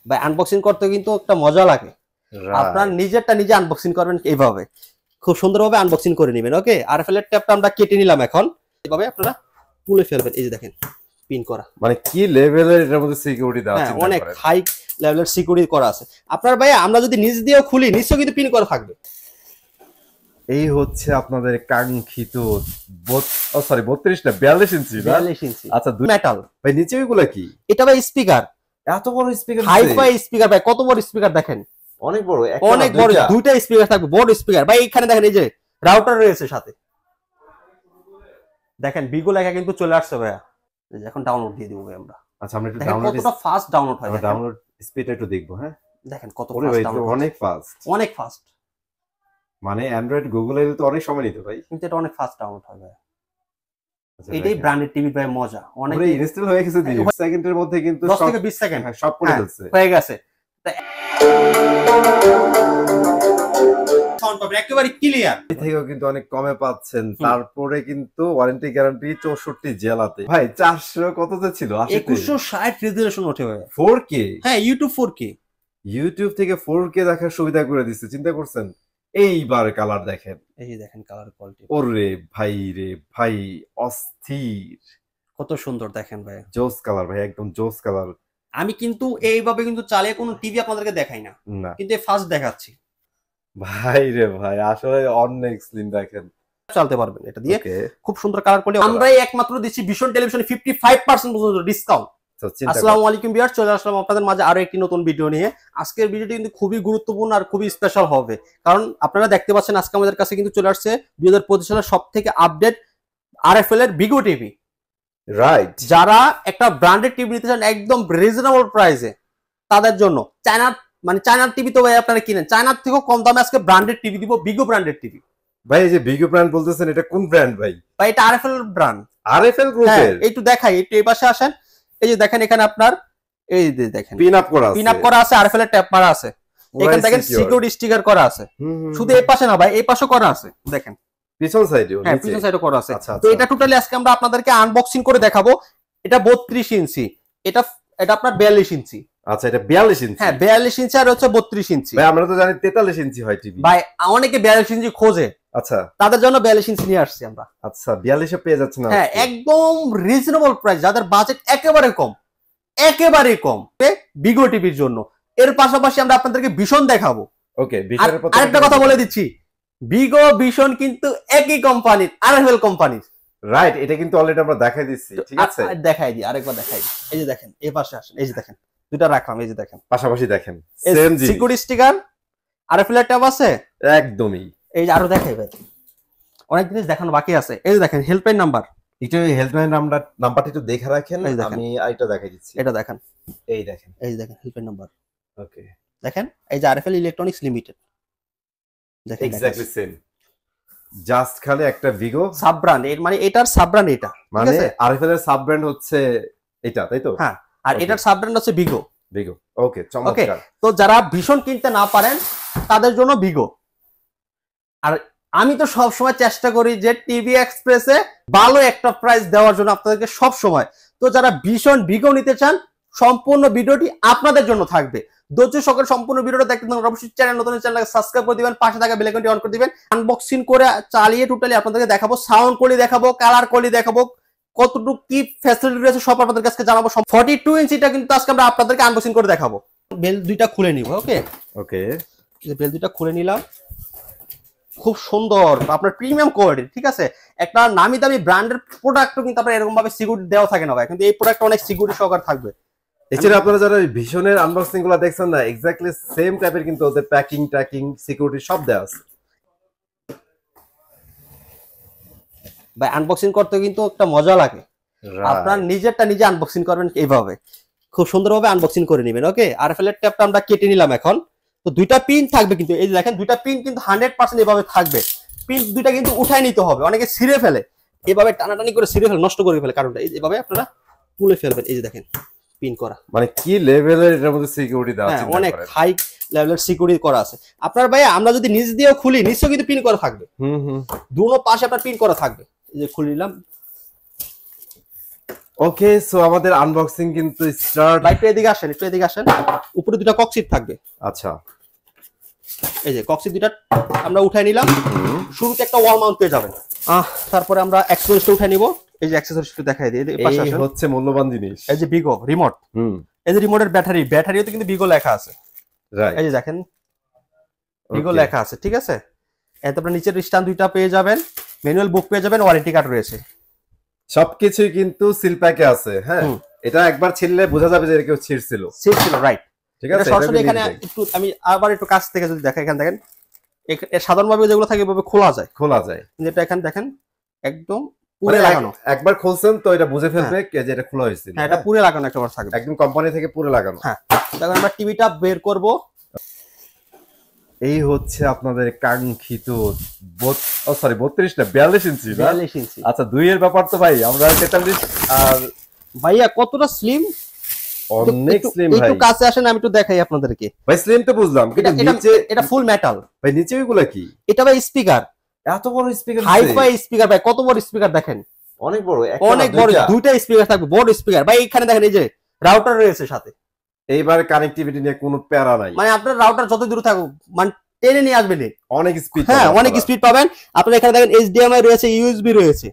ভাই আনবক্সিং করতে কিন্তু একটা মজা লাগে। আপনার নিজেরটা নিজে আনবক্সিং করবেন এইভাবে, খুব সুন্দরভাবে আনবক্সিং করে নেবেন। ওকে, আরএফএল এর ট্যাপটা আমরা কেটে নিলাম, এখন এইভাবে আপনারা তুলে ফেলবেন। এই যে দেখেন পিন করা, মানে কি লেভেলের এটার মধ্যে সিকিউরিটি দেওয়া আছে, অনেক হাই লেভেলের সিকিউরিটি করা আছে। আপনার ভাই আমরা যদি নিজ দিয়েও খুলি, নিশ্চয়ই কিন্তু পিন করা থাকবে। এই হচ্ছে আপনাদের কাঙ্ক্ষিত 32 না 42 ইঞ্চি। 42 ইঞ্চি, আচ্ছা, মেটাল। ভাই নিচে এগুলা কি? এটা ভাই স্পিকার, এত বড় স্পিকার, হাই-ফাই স্পিকার ভাই। কত বড় স্পিকার দেখেন, অনেক বড়, অনেক বড়। দুইটা স্পিকার থাকবে, বড় স্পিকার ভাই। এখানে দেখেন এই যে রাউটার রয়েছে সাথে, দেখেন বিগো লেখা কিন্তু চলে আসছে ভাইয়া। এখন ডাউনলোড দিয়ে দিব ভাই আমরা। আচ্ছা, আমরা একটু ডাউনলোড, কতটা ফাস্ট ডাউনলোড হয়, ডাউনলোড স্পিডটা একটু দেখবো। হ্যাঁ দেখেন কত ফাস্ট ডাউনলোড, অনেক ফাস্ট, অনেক ফাস্ট। মানে অ্যান্ড্রয়েড গুগলের তো অনেক সময় নিতে ভাই, কিন্তু এটা অনেক ফাস্ট ডাউনলোড হয় ভাই। এটাই ব্র্যান্ডেড টিভি ভাই মজা। অনেক ইনস্টল হয়ে গেছে 2 সেকেন্ডের মধ্যে, কিন্তু 10 থেকে 20 সেকেন্ড সব করে ফেলছে, হয়ে গেছে। একেবারে ক্লিয়ার, এই থেকেও কিন্তু অনেক কমে পাচ্ছেন। তারপরে কিন্তু ওয়ারেন্টি গ্যারান্টি 64 জেলাতে। ভাই 400 কততে ছিল? 2160 রেজোলিউশন ওঠে ভাই, 4K। হ্যাঁ ইউটিউব 4K, ইউটিউব থেকে 4K দেখার সুবিধা করে দিচ্ছে, চিন্তা করছেন? এইবার কালার দেখেন, এই যে দেখেন কালার কোয়ালিটি, ওরে ভাই রে ভাই, অস্থির, কত সুন্দর দেখেন ভাই। জোস কালার ভাই, একদম জোস কালার। আমি কিন্তু এইভাবে কিন্তু চালিয়ে কোনো টিভি আপনাদেরকে দেখাই না, কিন্তু ফার্স্ট দেখাচ্ছি ভাই রে ভাই, আসলে অনেক স্লিম দেখেন, চালাতে পারবেন এটা দিয়ে। খুব সুন্দর কালার কোয়ালিটি। আমরাই একমাত্র দিচ্ছি ভিশন টেলিভিশনে 55% পর্যন্ত ডিসকাউন্ট। আসসালামু আলাইকুম ভিউয়ার্স, চলে আসলাম আপনাদের মাঝে আরো একটি নতুন ভিডিও নিয়ে। আজকের ভিডিওটি কিন্তু খুবই গুরুত্বপূর্ণ আর খুবই স্পেশাল হবে, কারণ আপনারা দেখতে পাচ্ছেন আজকে আমাদের কাছে কিন্তু চলে আসছে 2025 সালের সবথেকে আপডেট আরএফএল এর বিগো টিভি। রাইট, যারা একটা ব্র্যান্ডেড টিভি নিতে চান একদম রিজনেবল প্রাইসে, তাদের জন্য চায়নার টিভি তো ভাই আপনারা কিনেন, চায়নার থেকেও কম দামে আজকে ব্র্যান্ডেড টিভি দিব, বিগো ব্র্যান্ডেড টিভি। ভাই এই যে বিগো ব্র্যান্ড বলতেছেন, এটা কোন ব্র্যান্ড ভাই? ভাই এটা আরএফএল ব্র্যান্ড, আরএফএল গ্রুপের। একটু দেখাই, একটু এই পাশে আসেন। এই যে দেখেন এখানে আপনার এই যে দেখেন পিন আপ করা আছে, আরএফএল এর ট্যাপ মারা আছে। এখানে দেখেন সিকিউরিটি স্টিকার করা আছে। শুধু এই পাশে না ভাই, এই পাশে করা আছে, দেখেন পিছন সাইডেও, হ্যাঁ পিছন সাইডে করা আছে। তো এটা টোটালি আজকে আমরা আপনাদেরকে আনবক্সিং করে দেখাবো। এটা 32 ইঞ্চি, এটা আপনার 42 ইঞ্চি। আচ্ছা, এটা 42 ইঞ্চি। হ্যাঁ 42 ইঞ্চি আর হচ্ছে 32 ইঞ্চি। ভাই আমরা তো জানি 43 ইঞ্চি হয় টিভি। ভাই অনেকে 42 ইঞ্চি খোঁজে, আচ্ছা তাদের জন্য 42 ইঞ্চি নিয়ে আসছি আমরা। আচ্ছা 42 এ পেয়ে যাচ্ছেন? হ্যাঁ একদম রিজনেবল প্রাইস, যাদের বাজেট একেবারে কম বিগো টিভির জন্য। এর পাশাপাশি আমরা আপনাদেরকে ভিশন দেখাবো। ওকে, আরেকটা কথা বলে দিচ্ছি, বিগো ভিশন কিন্তু একই কোম্পানির, আরএফএল কোম্পানির। রাইট, এটা কিন্তু অলরেডি আমরা দেখাই দিচ্ছি, ঠিক আছে? দেখাই দিই, আরেকবার দেখাই। এই যে দেখেন এই পাশে আসেন, এই যে দেখেন দুটো রাখলাম, এই যে দেখেন পাশাপাশি দেখেন, সেম জিনিস, সিকিউরিটি স্টিকার, আরএফএল এর ট্যাব আছে একদমই। এই যে আরো দেখাই ভাই, অনেক জিনিস দেখানো বাকি আছে। এই যে দেখেন হেল্পলাইন নাম্বার, একটু হেল্পলাইন নাম্বারটা একটু দেখে রাখেন, আমি আইটা দেখাই দিচ্ছি। এটা দেখেন, এই দেখেন হেল্পলাইন নাম্বার। ওকে, দেখেন এই যে আরএফএল ইলেকট্রনিক্স লিমিটেড, দেখেন এক্স্যাক্টলি সেম, জাস্ট খালি একটা ভিগো সাব ব্র্যান্ড, এর মানে এটার সাব ব্র্যান্ড এটা, মানে আরএফএল এর সাব ব্র্যান্ড হচ্ছে এটা, তাই তো? হ্যাঁ, আর এটার সাব ব্র্যান্ড হচ্ছে বিগো। ওকে, চমৎকার। তো যারা ভীষণ কিনতে না পারেন তাদের জন্য বিগো। আর আমি তো সব সময় চেষ্টা করি যে টিভি এক্সপ্রেসে ভালো একটা প্রাইস দেওয়ার জন্য আপনাদেরকে সব সময়। তো যারা ভীষণ বিগো নিতে চান, সম্পূর্ণ ভিডিওটি আপনাদের জন্য থাকবে। ধৈর্য সহকারে সম্পূর্ণ ভিডিওটা দেখতে থাকুন। অবশ্যই চ্যানেলটাকে সাবস্ক্রাইব করে দিবেন, পাশে থাকা বেল আইকনটি অন করে দিবেন। আনবক্সিং করে চালিয়ে টোটালি আপনাদেরকে দেখাবো, সাউন্ড কোয়ালিটি দেখাবো, কালার কোয়ালিটি দেখাবো, কতটুকু কি ফ্যাসিলিটি রয়েছে সব আপনাদের কাছে জানাবো। 42 ইঞ্চিটা কিন্তু আজকে আমরা আপনাদেরকে আনবক্সিং করে দেখাবো। বেল দুইটা খুলে নিব। ওকে, বেল দুইটা খুলে নিলাম, খুব সুন্দর আপনার প্রিমিয়াম কোয়ালিটি, ঠিক আছে? একটা নামি দামি ব্র্যান্ডের প্রোডাক্টও কিন্তু আপনার এরকম ভাবে সিকিউরিটি দেওয়া থাকে না ভাই, কিন্তু এই প্রোডাক্ট অনেক সিকিউরিটি সহকারে থাকবে। এছাড়া আপনারা যারা ভিশনের আনবক্সিং গুলো দেখছেন না, এক্স্যাক্টলি সেম টাইপের কিন্তু ওদের প্যাকিং সিকিউরিটি সব দেওয়া আছে ভাই। আনবক্সিং করতে কিন্তু একটা মজা লাগে। আপনার নিজেরটা নিজে আনবক্সিং করবেন এইভাবে, খুব সুন্দরভাবে আনবক্সিং করে নেবেন। ওকে, আরএফএল এর ট্যাপটা আমরা কেটে নিলাম এখন। তো দুইটা পিন থাকবে, কিন্তু এই যে দেখেন দুইটা পিন কিন্তু 100% এভাবে থাকবে। পিন দুইটা কিন্তু উঠাই নিতে হবে, অনেকে ছিঁড়ে ফেলে, এভাবে টানাটানি করে ছিঁড়ে ফেলে, নষ্ট করে ফেলে, কারণটা এইভাবে আপনারা তুলে ফেলবেন। এই যে দেখেন পিন করা, মানে কি লেভেলের এটার মধ্যে সিকিউরিটি দেওয়া আছে, অনেক হাই লেভেলের সিকিউরিটি করা আছে। আপনার ভাই আমরা যদি নিজ দিয়েও খুলি, নিশ্চয়ই কিন্তু পিন করা থাকবে। দুটো পাশে আপনার পিন করা থাকবে। এই যে খুলে নিলাম, ওকে, সো আমাদের আনবক্সিং কিন্তু স্টার্ট। ভাই একটু এদিকে আসেন, উপরে দুটো ককসিট থাকবে। আচ্ছা, এই যে ককসিট দুটো আমরা উঠাই নিলাম। শুরুতে একটা ওয়াল মাউন্ট পেয়ে যাবেন। তারপরে আমরা অ্যাক্সেসরিজটা উঠাই নিব। এই যে অ্যাক্সেসরিজটা দেখাই দিই, এই পাশে আসেন। এই হচ্ছে মূল্যবান জিনিস। এই যে বিগো রিমোট, এই যে রিমোটের ব্যাটারিও তো কিন্তু বিগো লেখা আছে। রাইট, এই যে দেখেন বিগো লেখা আছে, ঠিক আছে। তারপরে নিচের স্ট্যান্ড দুইটা পেয়ে যাবেন, ম্যানুয়াল বুক পেয়ে যাবেন, ওয়ারেন্টি কার্ড রয়েছে। সবকিছুই কিন্তু সিল প্যাকে আছে। হ্যাঁ, এটা একবার ছিললে বোঝা যাবে যে কেউ ছিঁড়ছিল। রাইট, ঠিক আছে। সরাসরি এখানে একটু আমি আবার একটু কাছ থেকে যদি দেখাই, এখানে দেখেন সাধারণভাবে যেগুলো থাকে এভাবে খোলা যায়, কিন্তু এটা এখানে দেখেন একদম পুরো লাগানো। একবার খুলছেন তো এটা বুঝে ফেলবে যে এটা খোলা হয়েছিল। হ্যাঁ, এটা পুরো লাগানো একেবারে থাকবে, একদম কোম্পানি থেকে পুরো লাগানো। হ্যাঁ, এখন আমরা টিভিটা বের করব। এই হচ্ছে আপনাদের কাঙ্ক্ষিত 32 না 42 ইঞ্চি। 42 ইঞ্চি। আচ্ছা, 2 এর ব্যাপার তো ভাই, আমরা 43। আর ভাইয়া কতটা স্লিম, অনেক স্লিম ভাই। একটু কাছে আসেন, আমি একটু দেখাই আপনাদেরকে। ভাই স্লিম তো বুঝলাম, কিন্তু নিচে এটা ফুল মেটাল। ভাই নিচে এগুলা কি? এটা ভাই স্পিকার, এত বড় স্পিকার, হাই-ফাই স্পিকার ভাই। কত বড় স্পিকার দেখেন, অনেক বড়, অনেক বড়। দুইটা স্পিকার থাকবে, বড় স্পিকার ভাই। এখানে দেখেন এই যে রাউটার রয়েছে সাথে। এইবার কানেক্টিভিটি নিয়ে কোনো প্যারা নাই, মানে আপনার রাউটার যত দূরে থাকুক মানে টেনে নিয়ে আসবেন, অনেক স্পিড। হ্যাঁ, অনেক স্পিড পাবেন। আপনার এখানে দেখেন এইচডিএমআই রয়েছে, ইউএসবি রয়েছে।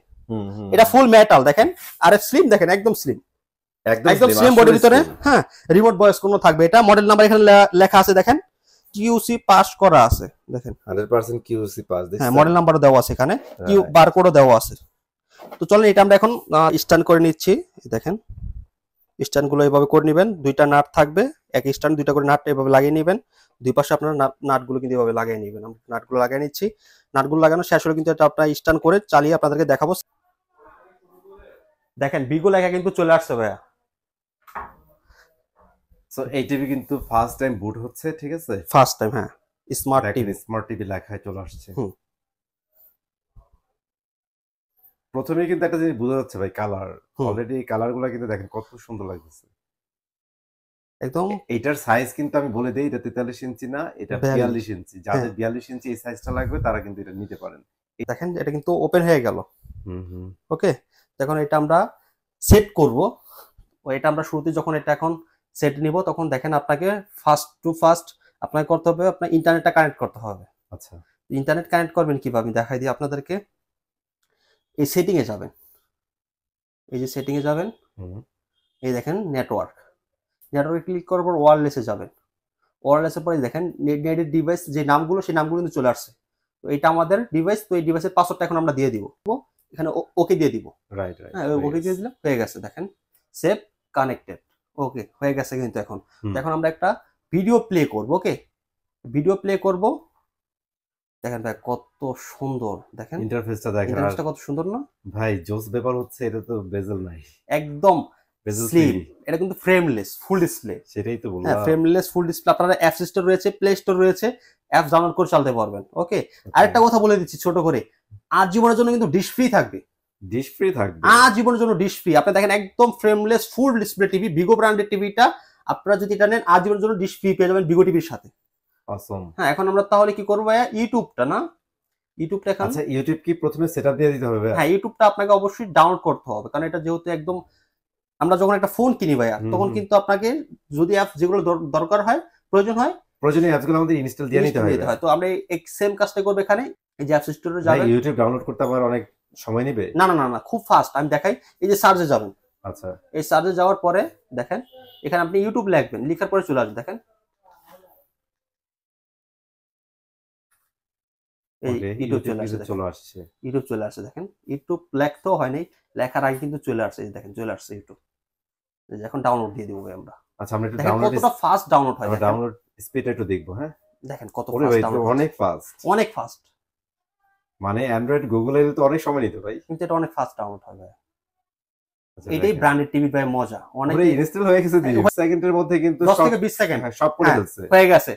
এটা ফুল মেটাল দেখেন। আর স্লিম দেখেন, একদম স্লিম, একদম স্লিম বডির ভিতরে। হ্যাঁ, রিমোট ভয়েস কোনো থাকবে। এটা মডেল নাম্বার এখানে লেখা আছে দেখেন, কিউসি পাস করা আছে দেখেন, 100% কিউসি পাস। হ্যাঁ, মডেল নাম্বারও দেওয়া আছে এখানে, কিউ বারকোডও দেওয়া আছে। তো চলেন এটা আমরা এখন স্ট্যান্ড করে নিচ্ছি। দেখেন স্ট্যান্ড গুলো এইভাবে করে নেবেন, দুইটা নাট থাকবে, এক স্ট্যান্ড দুইটা করে নাট এইভাবে লাগিয়ে নেবেন। দুই পাশে আপনারা নাটগুলো কিন্তু এভাবে লাগিয়ে নেবেন। আমরা নাটগুলো লাগিয়ে নিচ্ছি। নাটগুলো লাগানো শেষ হলে কিন্তু এটা আপনারা স্ট্যান্ড করে চালিয়ে আপনাদেরকে দেখাবো। দেখেন বিগো লেখা কিন্তু চলে আসছে ভাইয়া। সো এই টিভি কিন্তু ফার্স্ট টাইম বুট হচ্ছে, ঠিক আছে, ফার্স্ট টাইম। হ্যাঁ, স্মার্ট টিভি লেখায় চলে আসছে। প্রথমে কিন্তু একটা জিনিস বোঝা যাচ্ছে ভাই, কালার। অলরেডি কালার গুলা কিন্তু দেখেন কত সুন্দর লাগতেছে একদম। এটার সাইজ কিন্তু আমি বলে দেই, এটা 43 ইঞ্চি না, এটা 42 ইঞ্চি। যাদের 42 ইঞ্চি এই সাইজটা লাগবে তারা কিন্তু এটা নিতে পারেন। দেখেন এটা কিন্তু ওপেন হয়ে গেল। ওকে, এখন এটা আমরা সেট করব। এটা আমরা শুরুতে যখন এটা এখন সেট নিব, তখন দেখেন আপনাকে ফার্স্ট টু ফার্স্ট আপনাকে করতে হবে, আপনার ইন্টারনেটটা কানেক্ট করতে হবে। আচ্ছা, ইন্টারনেট কানেক্ট করবেন কিভাবে আমি দেখাই দিই আপনাদেরকে। এই সেটিং এ যাবেন, এই যে সেটিং এ যাবেন, এই দেখেন নেটওয়ার্কে ক্লিক করার পর ওয়্যারলেসে যাবেন। ওয়্যারলেসের পরে দেখেন নেটের ডিভাইস যে নামগুলো, সেই নামগুলো কিন্তু চলে আসছে। তো এটা আমাদের ডিভাইস, তো এই ডিভাইসের পাসওয়ার্ডটা এখন আমরা দিয়ে দিব। এখানে ওকে দিয়ে দিব। রাইট, হ্যাঁ, ওকে দিয়ে দিলাম, হয়ে গেছে। দেখেন সেভ কানেক্টেড, ওকে হয়ে গেছে কিন্তু এখন। এখন আমরা একটা ভিডিও প্লে করব। ওকে, ভিডিও প্লে করব। দেখেন ভাই কত সুন্দর, দেখেন ইন্টারফেসটা দেখেন, ইন্টারফেসটা কত সুন্দর না ভাই? জোস ব্যাপার হচ্ছে এটা তো বেজেল নাই, একদম স্লিম। এটা কিন্তু ফ্রেমলেস ফুল ডিসপ্লে। সেটাই তো বললাম, হ্যাঁ, ফ্রেমলেস ফুল ডিসপ্লে। আপনারা অ্যাপ স্টোর রয়েছে, প্লে স্টোর রয়েছে, অ্যাপ ডাউনলোড করে চালাতে পারবেন। ওকে, আরেকটা কথা বলে দিচ্ছি ছোট করে, আজীবনের জন্য কিন্তু ডিশ ফ্রি থাকবে। ডিশ ফ্রি থাকবে আজীবনের জন্য, ডিশ ফ্রি। আপনি দেখেন একদম ফ্রেমলেস ফুল ডিসপ্লে টিভি, ভিগো ব্র্যান্ডের টিভিটা আপনারা যদি এটা নেন, আজীবনের জন্য ডিশ ফ্রি পেয়ে যাবেন ভিগো টিভির সাথে। অসম। হ্যাঁ, এখন আমরা তাহলে কি করবো ভাইয়া, ইউটিউবটা না, ইউটিউবটা এখন। আচ্ছা, ইউটিউব কি প্রথমে সেটআপ দিয়ে দিতে হবে? হ্যাঁ, ইউটিউবটা আপনাকে অবশ্যই ডাউনলোড করতে হবে, কারণ এটা যেহেতু একদম, আমরা যখন একটা ফোন কিনি ভাইয়া, তখন কিন্তু আপনাকে যদি অ্যাপ যেগুলো দরকার হয়, প্রয়োজন হয়, প্রয়োজনীয় অ্যাপসগুলো আমাদের ইনস্টল দিয়ে নিতে হয়। তো আমরা এই সেম কাজটা করব এখানে। এই যে অ্যাপ স্টোরে যাবেন, ইউটিউব ডাউনলোড করতে আবার অনেক সময় নেবে? না না না না, খুব ফাস্ট। আমি দেখাই, এই যে সার্চে যাবেন। আচ্ছা, এই সার্চে যাওয়ার পরে দেখেন এখানে আপনি ইউটিউব লিখবেন, লেখার পরে চলে আসবে। দেখেন এই ইউটিউব চলে আসছে, ইউটিউব চলে আসছে। দেখেন ইউটিউব লেখতেও হয় নাই, লেখার আগে কিন্তু চলে আসছে। এই দেখেন চলে আসছে ইউটিউব। এখন ডাউনলোড দিয়ে দিব আমরা। আচ্ছা, আমরা একটু ডাউনলোড, কতটা ফাস্ট ডাউনলোড হয়, ডাউনলোড স্পিডটা একটু দেখবো। হ্যাঁ, দেখেন কত ফাস্ট ডাউনলোড, অনেক ফাস্ট, অনেক ফাস্ট। মানে অ্যান্ড্রয়েড গুগলে তো অনেক সময় নিতে ভাই, কিন্তু এটা অনেক ফাস্ট ডাউনলোড হয় ভাই। এটাই ব্র্যান্ডেড টিভি ভাই মজা। অনেক ইনস্টল হয়ে গেছে 10 সেকেন্ডের মধ্যে, কিন্তু 10 থেকে 20 সেকেন্ড সব করে ফেলছে, হয়ে গেছে,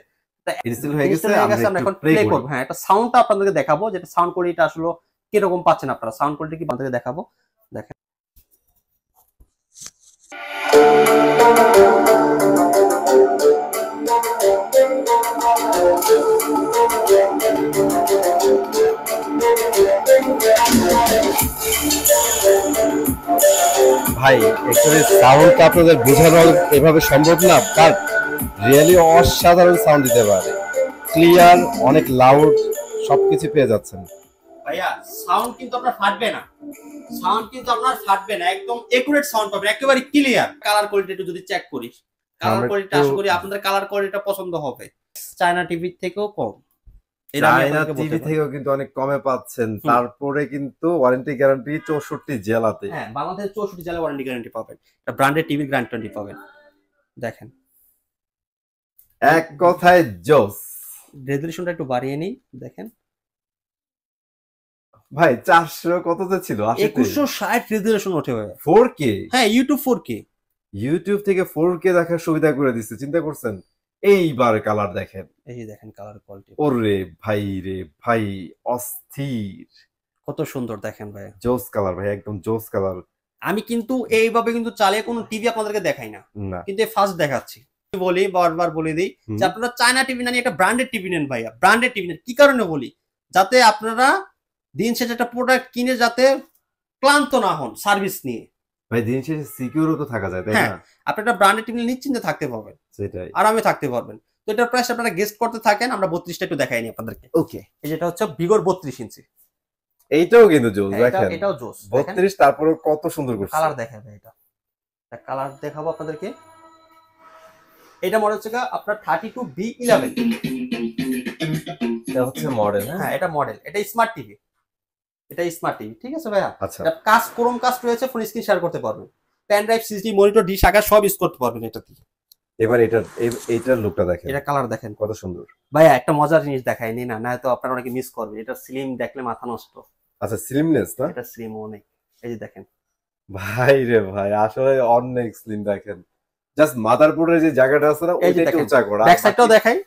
ইনস্টল হয়ে গেছে। আমরা এখন প্লে করব। হ্যাঁ, এটা সাউন্ডটা আপনাদেরকে দেখাবো, যেটা সাউন্ড কোয়ালিটি আসলে কিরকম পাচ্ছেন আপনারা, সাউন্ড কোয়ালিটি কি আপনাদেরকে দেখাবো। দেখেন ভাই অ্যাকচুয়ালি সাউন্ডটা আপনাদের বোঝানো এভাবে সম্ভব না, বাট রিয়েলি অসাধারণ সাউন্ড দিতে পারে, ক্লিয়ার, অনেক লাউড, সবকিছু পেয়ে যাচ্ছেন। ভাইয়া সাউন্ড কিন্তু আপনার ফাটবে না, সাউন্ড কিন্তু আপনার ফাটবে না, একদম একুরেট সাউন্ড পাবেন, একেবারে ক্লিয়ার। কালার কোয়ালিটি একটু যদি চেক করি, কালার কোয়ালিটি আশা করি আপনাদের কালার কোয়ালিটিটা পছন্দ হবে। চায়না টিভি থেকেও কম, চায়না টিভি থেকেও কিন্তু অনেক কমে পাচ্ছেন, তারপরে কিন্তু ওয়ারেন্টি গ্যারান্টি 64 জেলাতে। হ্যাঁ, বাংলাদেশের 64 জেলা ওয়ারেন্টি গ্যারান্টি পাবেন, এটা ব্র্যান্ডেড টিভি গ্যারান্টি পাবেন। দেখেন এক কথায় জোস। রেজোলিউশনটা একটু বাড়িয়ে নিই, দেখেন ভাই 400 কততে ছিল? 2160 রেজোলিউশন ওঠে ভাই। 4K? হ্যাঁ, ইউটিউব 4K, ইউটিউব থেকে 4K দেখার সুবিধা করে দিচ্ছে, চিন্তা করছেন? এইবার কালার দেখেন, এই যে দেখেন কালার কোয়ালিটি, ওরে ভাই রে ভাই, অস্থির, কত সুন্দর দেখেন ভাই, জোস কালার ভাই, একদম জোস কালার। আমি কিন্তু এইভাবে কিন্তু চালিয়ে কোনো টিভি আপনাদেরকে দেখাই না, না কিন্তু ফার্স্ট দেখাচ্ছি। বলি বারবার বলে দিই যে আপনারা চায়না টিভি না নিয়ে একটা ব্র্যান্ডেড টিভি নেন ভাইয়া, ব্র্যান্ডেড টিভি নেন। কি কারণে বলি? যাতে আপনারা দিন শেষে একটা প্রোডাক্ট কিনে যাতে ক্লান্ত না হন সার্ভিস নিয়ে। ভাই দিন শেষে সিকিউরও তো থাকা যায়, তাই হ্যাঁ, না? আপনি একটা ব্র্যান্ডেড টিভি নিশ্চিন্তে থাকতে পারবেন, সেটাই, আরামে থাকতে পারবেন। তো এটার প্রাইস আপনারা গেস্ট করতে থাকেন, আমরা 32টা একটু দেখাইনি আপনাদেরকে। ওকে, এই যেটা হচ্ছে বিগর 32 ইঞ্চি, এইটাও কিন্তু জোস, দেখেন এটাও জোস। 32, তারপরে কত সুন্দর করছে। কালার দেখাবে, এটা কালার দেখাবো আপনাদেরকে। এটা মডেল হচ্ছে আপনার 32B11, এটা হচ্ছে মডেল। হ্যাঁ এটা মডেল, এটা স্মার্ট টিভি, এটা স্মার্ট টিভি, ঠিক আছে ভাইয়া? আচ্ছা, এটা কাজ ক্রোম কাস্ট রয়েছে, ফোন স্ক্রিন শেয়ার করতে পারবেন, পেন ড্রাইভ, সিসডি, মনিটর, ডিশ আকার সব ইউজ করতে পারবেন এটা দিয়ে। এবার এইটার লুকটা দেখেন, এটা কালার দেখেন কত সুন্দর। ভাইয়া একটা মজার জিনিস দেখায়নি না, না তো আপনারা অনেকে মিস করবেন। এটা স্লিম দেখলে মাথা নষ্ট। আচ্ছা, স্লিমনেস না? এটা স্লিম অনেক, এই যে দেখেন ভাই রে ভাই, আসলে অনেক স্লিম। দেখেন জাস্ট মাদারবোর্ডের যে জায়গাটা আছে না, এই যে ওইটা একটু দেখেন, উঁচা করা। ব্যাক সাইডটাও দেখাই,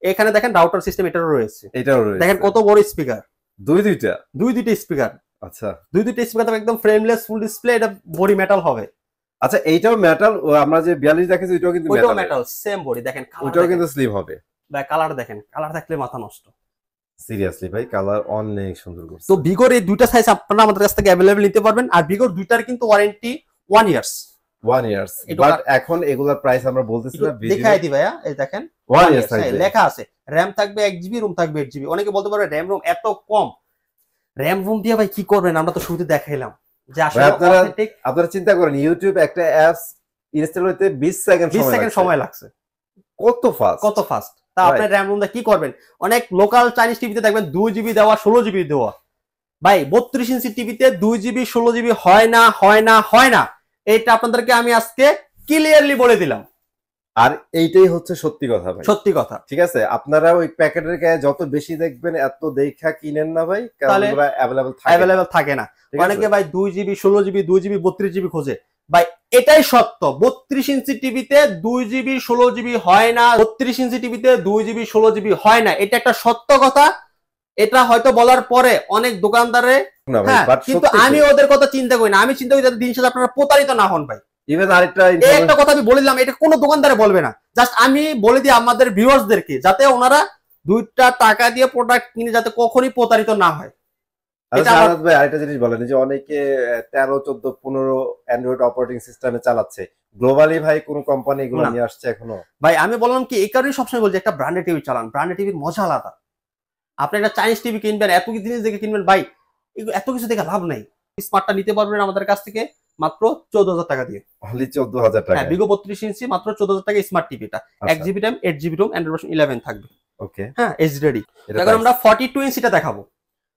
এখানে দেখেন রাউটার সিস্টেম এটারও রয়েছে, এটাও রয়েছে। দেখেন কত বড় স্পিকার, দুইটা দুইটা স্পিকার। আচ্ছা, দুইটা স্পিকার তবে একদম ফ্রেমলেস ফুল ডিসপ্লে, এটা বডি মেটাল হবে। আচ্ছা, এইটাও মেটাল, আমরা যে 42 দেখেছি ওইটাও কিন্তু ওইটাও মেটাল, মেটাল, সেম বডি। দেখেন ওইটাও কিন্তু স্লিম হবে। ভাই কালার দেখেন, কালার থাকলে মাথা নষ্ট। সিরিয়াসলি ভাই, কালার অনেক সুন্দর করছে। তো ভিগোর এই দুইটা সাইজ আপনারা আমাদের কাছ থেকে অ্যাভেলেবল নিতে পারবেন। আর ভিগোর দুইটার কিন্তু ওয়ারেন্টি 1 ইয়ার্স। 1 ইয়ার্স, বাট এখন এগুলার প্রাইস আমরা বলতেছিলাম দেখাই দিই ভাইয়া, এই দেখেন 1 ইয়ার্স লেখা আছে। র‍্যাম থাকবে 1 জিবি, রুম থাকবে 8 জিবি। অনেকে বলতে পারবে র‍্যাম রুম এত কম, র‍্যাম রুম দিয়ে ভাই কি করবেন? আমরা তো শুরুতে দেখাইলাম যে আসলে আপনারা চিন্তা করেন, ইউটিউব একটা অ্যাপস ইনস্টল হতে 20 সেকেন্ড সময় লাগছে, কত ফাস্ট, কত ফাস্ট। তা আপনি র‍্যাম রুম দিয়ে কি করবেন? অনেক লোকাল চাইনিজ টিভিতে দেখবেন 2 জিবি দেওয়া, 16 জিবি দেওয়া। ভাই 32 ইঞ্চি টিভিতে 2 জিবি 16 জিবি হয় না, হয় না, হয় না। এটা আপনাদেরকে আমি আজকে ক্লিয়ারলি বলে দিলাম। আর এইটাই হচ্ছে সত্যি কথা ভাই, সত্যি কথা। ঠিক আছে, আপনারা ওই প্যাকেটের গায়ে যত বেশি দেখবেন এত দেখা কিনেন না ভাই, কারণ এগুলা अवेलेबल থাকে না। অনেকে ভাই 2 জিবি 16 জিবি 2 জিবি 32 জিবি খোঁজে। ভাই এটাই সত্য, 32 ইঞ্চি টিভিতে 2 জিবি 16 জিবি হয় না, 32 ইঞ্চি টিভিতে 2 জিবি 16 জিবি হয় না। এটা একটা সত্য কথা। এটা হয়তো বলার পরে অনেক দোকানদারে, কিন্তু আমি ওদের কথা চিন্তা করি না। আমি চিন্তা করি যাতে দিন শেষে আপনারা প্রতারিত না হন ভাই। ইভেন আরেকটা একটা কথা আমি বলে দিলাম, এটা কোনো দোকানদারে বলবে না, জাস্ট আমি বলে দিই আমাদের ভিউয়ার্সদেরকে, যাতে ওনারা দুইটা টাকা দিয়ে প্রোডাক্ট কিনে যাতে কখনোই প্রতারিত না হয়। ভাই আরেকটা জিনিস বলেন, যে অনেকে 13, 14, 15 অ্যান্ড্রয়েড অপারেটিং সিস্টেমে চালাচ্ছে, গ্লোবালি ভাই কোন কোম্পানি এগুলো নিয়ে আসছে এখনো? ভাই আমি বললাম কি, এই কারণেই সবসময় বলছি একটা ব্র্যান্ডেড টিভি চালান। ব্র্যান্ডেড টিভির মজা আলাদা। আপনি একটা চাইনিজ টিভি কিনবেন, এত কিছু জিনিস দেখে কিনবেন ভাই, এত কিছু দেখে লাভ নাই। স্মার্টটা নিতে পারবেন আমাদের কাছ থেকে মাত্র 14,000 টাকা দিয়ে। অনলি 14,000 টাকা? হ্যাঁ, ভিগো 32 ইঞ্চি মাত্র 14,000 টাকা স্মার্ট টিভিটা। 1 GB RAM 8 GB ROM, Android version 11 থাকবে। ওকে, হ্যাঁ, এইচডি রেডি। এখন আমরা 42 ইঞ্চিটা দেখাবো।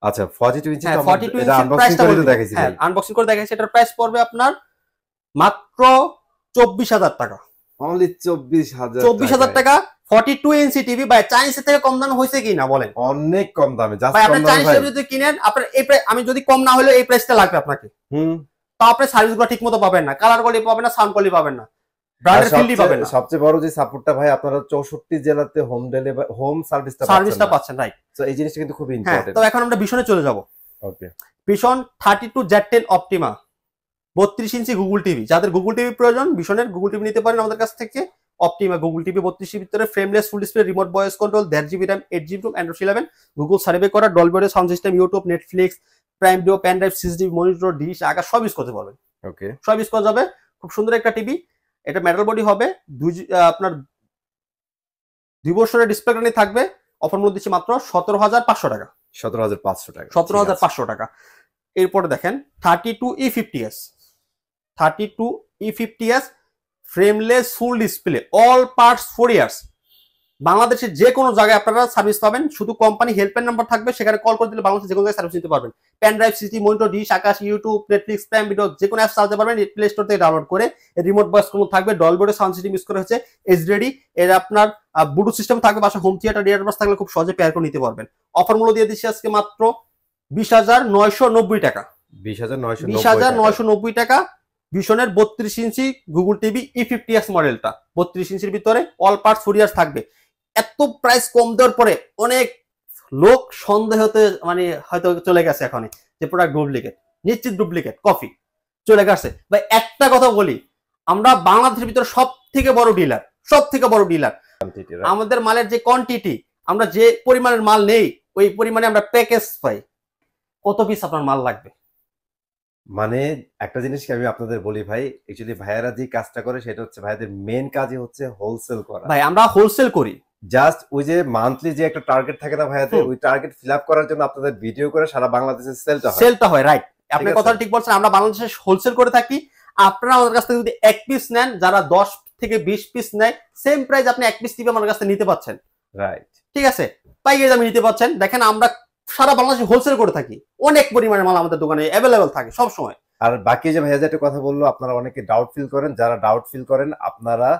আচ্ছা, 42 ইঞ্চি এটা আনবক্সিং করে দেখাইছি। হ্যাঁ, আনবক্সিং করে দেখাইছি। এটার প্রাইস পড়বে আপনার মাত্র 24,000 টাকা। অনলি 24,000 টাকা। 42 ইঞ্চি টিভি ভাই চাইনিজের থেকে কম দামে হইছে কি না বলেন? অনেক কম দামে। জাস্ট ভাই আপনি চাইনিজের যদি কিনেন, আপনার এই আমি যদি কম না হলে এই প্রাইসটা লাগবে আপনাকে। তো আপনি সার্ভিসগুলো ঠিকমতো পাবেন না, কালার কোয়ালিটি পাবেন না, সাউন্ড কোয়ালিটি পাবেন না, ব্র্যান্ডের ফিল্ডই পাবেন না। সবচেয়ে বড় যে সাপোর্টটা ভাই, আপনারা 64 জেলাতে হোম ডেলিভারি, হোম সার্ভিসটা পাচ্ছেন, রাইট। সো এই জিনিসটা কিন্তু খুব হ্যাঁ, ইম্পর্টেন্ট। তো এখন আমরা ভিশনে চলে যাব। ওকে, ভিশন 32Z10 অপটিমা 32 ইঞ্চি গুগল টিভি। যাদের গুগল টিভি প্রয়োজন, ভিশনের গুগল টিভি নিতে পারেন আমাদের কাছ থেকে। অপটিমা গুগল টিভি 32 এর ভিতরে, frameless full display, remote voice control, 1.5 GB RAM, 8 GB ROM, Android 11, Google survey করা, Dolby audio sound system, YouTube, Netflix, Prime Video, pen drive, সিসডি, মনিটর, ডিশ আকার সব ইউজ করতে পারবেন। ওকে, সব ইউজ করা যাবে। খুব সুন্দর একটা টিভি। এটা মেটাল বডি হবে, আপনার 2 বছরের ডিসপ্লে গ্যারান্টি থাকবে। অফার মূল্য দিচ্ছি মাত্র 17,500 টাকা। 17,500 টাকা। 17,500 টাকা। এরপরে দেখেন 32E50s, 32E50s frameless full display, all parts 4 years. বাংলাদেশের যে কোনো জায়গায় আপনারা সার্ভিস পাবেন, শুধু কোম্পানি হেল্পলাইন নাম্বার থাকবে, সেখানে কল করে দিলে বাংলাদেশের যে কোনো জায়গায় সার্ভিস নিতে পারবেন। Pen drive, CC, monitor, dish, Akash, YouTube, Netflix, Prime Video যে কোনো অ্যাপ চালাতে পারবেন প্লে স্টোর থেকে ডাউনলোড করে। রিমোট ভয়েস কন্ট্রোল থাকবে, ডলবি সাউন্ড সিস্টেম ইউজ করা হয়েছে, এইচডি। এর আপনার ব্লুটুথ সিস্টেম থাকবে, বাসা হোম থিয়েটার ইয়ারবাস থাকলে খুব সহজে পেয়ার করে নিতে পারবেন। অফার মূল্য দিয়ে দিচ্ছি আজকে মাত্র 20,990 টাকা। 20,990 টাকা। ভিশনের 32 ইঞ্চি গুগল টিভি E50s মডেলটা, 32 ইঞ্চির ভিতরে অল পার্টস 4 ইয়ার্স থাকবে। এত প্রাইস কম দেওয়ার পরে অনেক লোক সন্দেহতে মানে হয়তো চলে গেছে এখন যে প্রোডাক্ট ডুপ্লিকেট। নিশ্চিত ডুপ্লিকেট কপি চলে গেছে ভাই। একটা কথা বলি, আমরা বাংলাদেশের ভিতরে সব থেকে বড় ডিলার। আমাদের মালের যে কোয়ান্টিটি, আমরা যে পরিমাণের মাল নেই ওই পরিমাণে আমরা প্যাকেজ পাই। কত পিস আপনার মাল লাগবে? মানে একটা জিনিস কি আমি আপনাদের বলি ভাই, অ্যাকচুয়ালি ভাইয়ারা যে কাজটা করে সেটা হচ্ছে ভাইদের মেন কাজই হচ্ছে হোলসেল করা। ভাই আমরা হোলসেল করি, জাস্ট ওই যে মান্থলি যে একটা টার্গেট থাকে না ভাইয়াদের, ওই টার্গেট ফিল আপ করার জন্য আপনাদের ভিডিও করে সারা বাংলাদেশে সেলটা হয়। রাইট, আপনার কথা ঠিক বলছেন। আমরা বাংলাদেশে হোলসেল করে থাকি। আপনারা আমাদের কাছ থেকে যদি 1 পিস নেন, যারা 10 থেকে 20 পিস নেয়, সেম প্রাইস আপনি 1 পিস টিভি আমাদের কাছ থেকে নিতে পাচ্ছেন। রাইট, ঠিক আছে, পাইকারি দামে নিতে পাচ্ছেন। দেখেন আমরা সারা বাংলাদেশে হোলসেল করে থাকি, অনেক পরিমাণের মাল আমাদের দোকানে অ্যাভেলেবেল থাকে সব সময়। আর বাকি যে ভাইয়া যেটা কথা বললো, আপনারা অনেকে ডাউট ফিল করেন, যারা ডাউট ফিল করেন আপনারা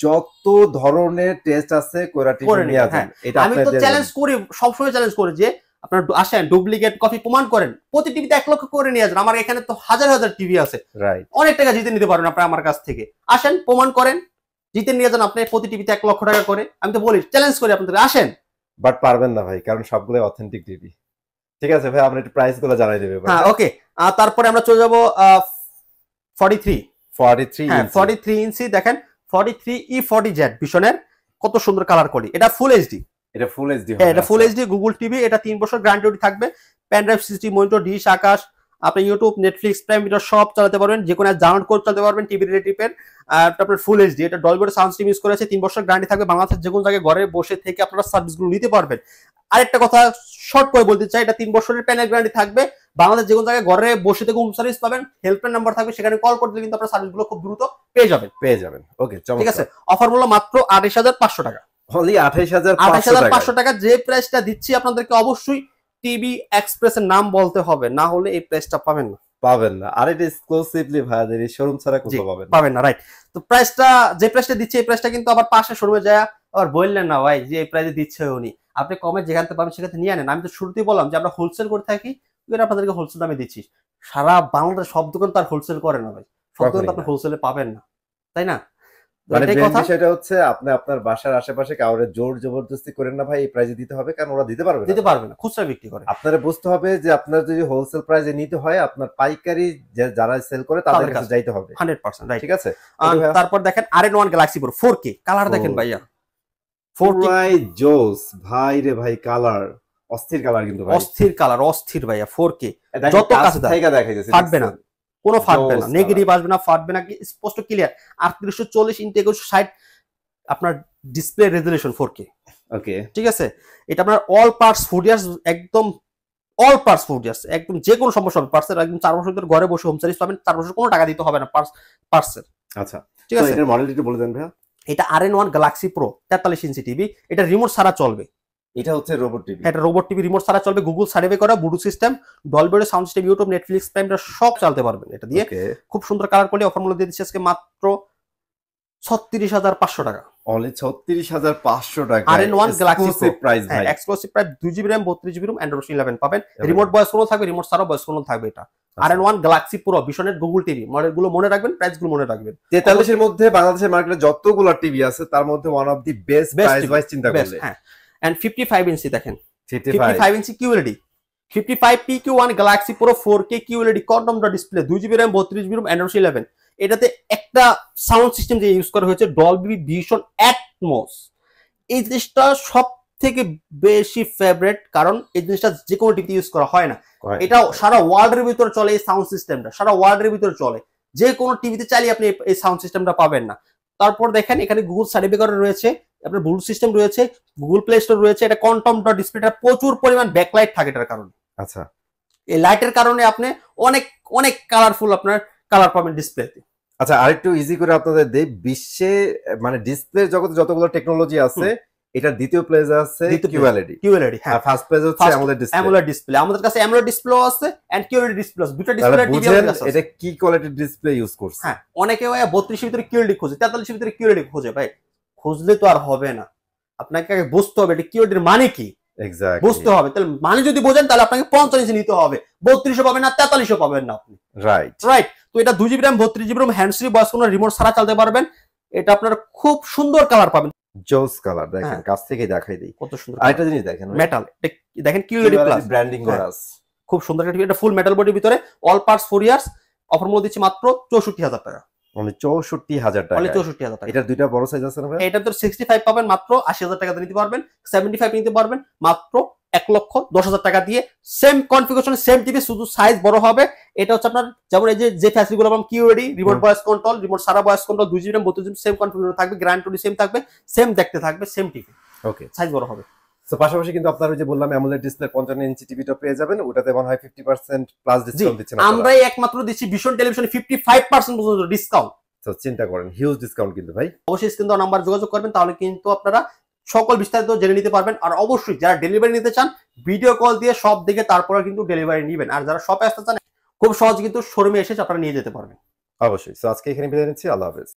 যত ধরনের টেস্ট আছে কইরা টিভি নিয়ে আসেন। এটা আমি তো চ্যালেঞ্জ করি, সবসময় চ্যালেঞ্জ করি যে আপনারা আসেন, ডুপ্লিকেট কপি প্রমাণ করেন, প্রতি টিভিতে 1 লক্ষ করে নিয়ে যান। আমার এখানে তো হাজার হাজার টিভি আছে, রাইট, অনেক টাকা জিতে নিতে পারবেন আপনারা আমার কাছ থেকে। আসেন, প্রমাণ করেন, জিতে নিয়ে যান আপনি প্রতি টিভিতে 1 লক্ষ টাকা করে। আমি তো বলি, চ্যালেঞ্জ করি আপনাদের, আসেন। বাট পারবেন না ভাই, কারণ সবগুলো অথেন্টিক টিভি। ঠিক আছে ভাই, আমরা একটু প্রাইস গুলো জানাই দেবে। হ্যাঁ, ওকে। তারপরে আমরা চলে যাব 43 ইঞ্চি। দেখেন 43E40Z ভিশনের, কত সুন্দর কালার কোয়ালিটি। এটা ফুল এইচডি, এটা ফুল এইচডি। হ্যাঁ, এটা ফুল এইচডি গুগল টিভি। এটা 3 বছর গ্যারান্টি থাকবে। Pen drive, CC, monitor, dish, Akash, আপনি ইউটিউব, নেটফ্লিক্স, প্রাইম ভিডিও সব চালাতে পারবেন, যে কোনো ডাউনলোড করে চালাতে পারবেন টিভি রিলেটিভের। তারপরে ফুল এইচডি, এটা ডলবি সাউন্ড সিস্টেম ইউজ করেছে। 3 বছর গ্যারান্টি থাকবে। বাংলাদেশের যে কোনো জায়গায় ঘরে বসে থেকে আপনারা সার্ভিসগুলো নিতে পারবেন। আরেকটা কথা শর্ট করে বলতে চাই, এটা 3 বছরের প্যানেল গ্যারান্টি থাকবে। বাংলাদেশ যে কোনো জায়গায় ঘরে বসে থেকে হোম সার্ভিস পাবেন। হেল্পলাইন নাম্বার থাকবে, সেখানে কল করলে কিন্তু আপনারা সার্ভিসগুলো খুব দ্রুত পেয়ে যাবেন। ওকে, ঠিক আছে। অফার মূল্য মাত্র 28,500 টাকা। অনলি 28,500 টাকা। যে প্রাইসটা দিচ্ছি আপনাদেরকে অবশ্যই টিভি এক্সপ্রেসের নাম বলতে হবে, না হলে এই প্রাইসটা পাবেন না। আর এটা এক্সক্লুসিভলি ভাইদের এই শোরুম ছাড়া কোথাও পাবেন না। রাইট। তো যে প্রাইসটা দিচ্ছে, এই প্রাইসটা কিন্তু আবার পাশে শোরুমে যায় আবার বললেন না ভাই যে এই প্রাইসে দিচ্ছে উনি, আপনি কমে যেখান থেকে পাবেন সেখান থেকে নিয়ে আনেন। আমি তো শুরুতেই বললাম যে আমরা হোলসেল করে থাকি, আপনাদেরকে হোলসেল দামে দিচ্ছি। সারা বাংলাদেশ সব দোকান তো আর হোলসেল করে না ভাই, সব দোকান তো আপনি হোলসেলে পাবেন না, তাই না? সেটা হচ্ছে আপনি আপনার বাসার আশেপাশে কাউরে জোর জবরদস্তি করেন না ভাই এই প্রাইসে দিতে হবে, কারণ ওরা দিতে পারবে না, খুচরা বিক্রি করে। আপনারা বুঝতে হবে যে আপনার যদি হোলসেল প্রাইসে নিতে হয়, আপনার পাইকারি যারা সেল করে তাদের কাছে যাইতে হবে 100%। ঠিক আছে। তারপর দেখেন RN1 Galaxy Pro 4K colour, দেখেন ভাইয়া 4K জোস ভাই রে ভাই, কালার অস্থির কালার, কিন্তু ভাই অস্থির ভাইয়া 4K যত কাছে দেখাইতেছে ফাটবে না, কোনো ফাটবে না, নেগেটিভ আসবে না, ফাটবে না, স্পষ্ট ক্লিয়ার। 3840 ইন্টু 2160 আপনার ডিসপ্লে রেজোলিউশন 4K। ওকে, ঠিক আছে। এটা আপনার অল পার্টস 4 ইয়ার্স, একদম অল পার্টস 4 ইয়ার্স, একদম যে কোনো সমস্যা হবে পার্টসের, একদম 4 বছর ধরে ঘরে বসে হোম সার্ভিস পাবেন। 4 বছর কোনো টাকা দিতে হবে না পার্টসের। আচ্ছা, ঠিক আছে। এটার মডেলটা একটু বলে দেন ভাইয়া। এটা RN1 Galaxy Pro 43 inch TV. এটা রিমোট ছাড়া চলবে। এটা হচ্ছে রোবট টিভি। এটা রোবট টিভি, রিমোট ছাড়া চলবে। গুগল সার্ভে করা, Bluetooth system, Dolby sound system, YouTube, Netflix, prime সব চালাতে পারবেন এটা দিয়ে। খুব সুন্দর কালার কোয়ালিটি। অফার মূল্য দিয়ে দিচ্ছি আজকে মাত্র 36,500 টাকা। অনলি 36,500 টাকা। RN1 Galaxy Pro প্রাইস ভাই, exclusive price. 2GB RAM 32GB RAM, Android 11 পাবেন। রিমোট ভয়েস কন্ট্রোল থাকবে, রিমোট ছাড়াও ভয়েস কন্ট্রোল থাকবে। এটা RN1 Galaxy Pro ভিশনের গুগল টিভি। মডেলগুলো মনে রাখবেন, প্রাইসগুলো মনে রাখবেন। 43 এর মধ্যে বাংলাদেশের মার্কেটে যতগুলো টিভি আছে তার মধ্যে one of the best price wise চিন্তা করলে। হ্যাঁ, এন্ড 55 ইঞ্চি দেখেন, 55 ইঞ্চি QLED 55 PQ1 Galaxy Pro 4K QLED quantum dot display, 2GB RAM 32GB RAM, Android 11। এটাতে একটা সাউন্ড সিস্টেম যে ইউজ করা হয়েছে ডলবি ভিশন অ্যাটমস। এই জিনিসটা সব থেকে বেশি ফেভারিট, কারণ এই জিনিসটা যে কোনো টিভিতে ইউজ করা হয় না। এটা সারা ওয়ার্ল্ডের ভিতরে চলে, এই সাউন্ড সিস্টেমটা সারা ওয়ার্ল্ডের ভিতরে চলে। যে কোনো টিভিতে চালিয়ে আপনি এই সাউন্ড সিস্টেমটা পাবেন না। তারপর দেখেন এখানে গুগল সার্টিফিকেট রয়েছে, আপনার ব্লুটুথ সিস্টেম রয়েছে, গুগল প্লে স্টোর রয়েছে। এটা কোয়ান্টাম ডট ডিসপ্লেটা প্রচুর পরিমাণ ব্যাকলাইট থাকে এটার কারণে। আচ্ছা, এই লাইটের কারণে আপনি অনেক অনেক কালারফুল আপনার কালার পাবেন ডিসপ্লেতে। আচ্ছা, আরেকটু ইজি করে আপনাদের দেই, বিশ্বে মানে ডিসপ্লে জগতে যতগুলো টেকনোলজি আছে এটা দ্বিতীয় প্লেসে আছে QLED। হ্যাঁ, ফার্স্ট প্লেসে হচ্ছে AMOLED ডিসপ্লে। আমাদের কাছে AMOLED ডিসপ্লেও আছে এন্ড QLED ডিসপ্লে আছে, দুটো ডিসপ্লে টিভি আছে। এটা কি কোয়ালিটির ডিসপ্লে ইউজ করছে? হ্যাঁ, অনেকে ভাই 32 এর ভিতরে QLED খোঁজে, 43 এর ভিতরে QLED খোঁজে। ভাই খুঁজলে তো আর হবে না, আপনাকে আগে বুঝতে হবে এটা QLED এর মানে কি। এক্স্যাক্টলি বুঝতে হবে, তাহলে মানে যদি বোঝেন তাহলে আপনাকে 45 ইঞ্চি নিতে হবে, 32 পাবেন না, 43 পাবেন না আপনি। রাইট। তো এটা 2 GB RAM 32 GB RAM hands free, বয়স কোনো রিমোট ছাড়া চালাতে পারবেন। এটা আপনার খুব সুন্দর কালার পাবেন, জোস কালার। দেখেন কাছ থেকে দেখাই দেই কত সুন্দর। আরেকটা জিনিস দেখেন, মেটাল, দেখেন QLED প্লাস ব্র্যান্ডিং করা আছে, খুব সুন্দর একটা টিভি। এটা ফুল মেটাল বডির ভিতরে, অল পার্টস 4 ইয়ার্স। অফার মধ্যে দিচ্ছি মাত্র 64,000 টাকা। মানে 64,000 টাকা। অনলি 64,000 টাকা। এটা দুইটা বড় সাইজ আছে না ভাই? এটা তো 65 পাবেন মাত্র 80,000 টাকা দিয়ে নিতে পারবেন, 75 নিতে পারবেন মাত্র 1,10,000 টাকা দিয়ে। সেম কনফিগারেশন, সেম টিভি, শুধু সাইজ বড় হবে। এটা হচ্ছে আপনার যেমন এই যে ফ্যাসিলিটি গুলো পাবেন, QLED, remote voice control, remote সারা voice control, 2 GB RAM 32 GB, same configuration থাকবে, গ্যারান্টি সেম থাকবে, সেম দেখতে থাকবে, সেম টিভি। ওকে, সাইজ বড় হবে। তো পাশাপাশি কিন্তু আপনারা ওই যে বললাম AMOLED ডিসপ্লে 55 ইঞ্চি টিভিটা পেয়ে যাবেন, ওটাতে মনে হয় 50% প্লাস ডিসকাউন্ট দিচ্ছেন আপনারা। আমরাই একমাত্র দিচ্ছি ভিশন টেলিভিশনে 55% পর্যন্ত ডিসকাউন্ট। তো চিন্তা করেন, হিউজ ডিসকাউন্ট কিন্তু ভাই। অবশ্যই স্ক্রিন দেওয়া নাম্বার যোগাযোগ করবেন, তাহলে কিন্তু আপনারা সকল বিস্তারিত জেনে নিতে পারবেন। আর অবশ্যই যারা ডেলিভারি নিতে চান ভিডিও কল দিয়ে সব দেখে তারপরে কিন্তু ডেলিভারি নেবেন। আর যারা শপে আসতে চান খুব সহজ কিন্তু শোরুমে এসে আপনারা নিয়ে যেতে পারবেন। অবশ্যই। তো আজকে এখানে বিদায় নিচ্ছি, আল্লাহ হাফেজ।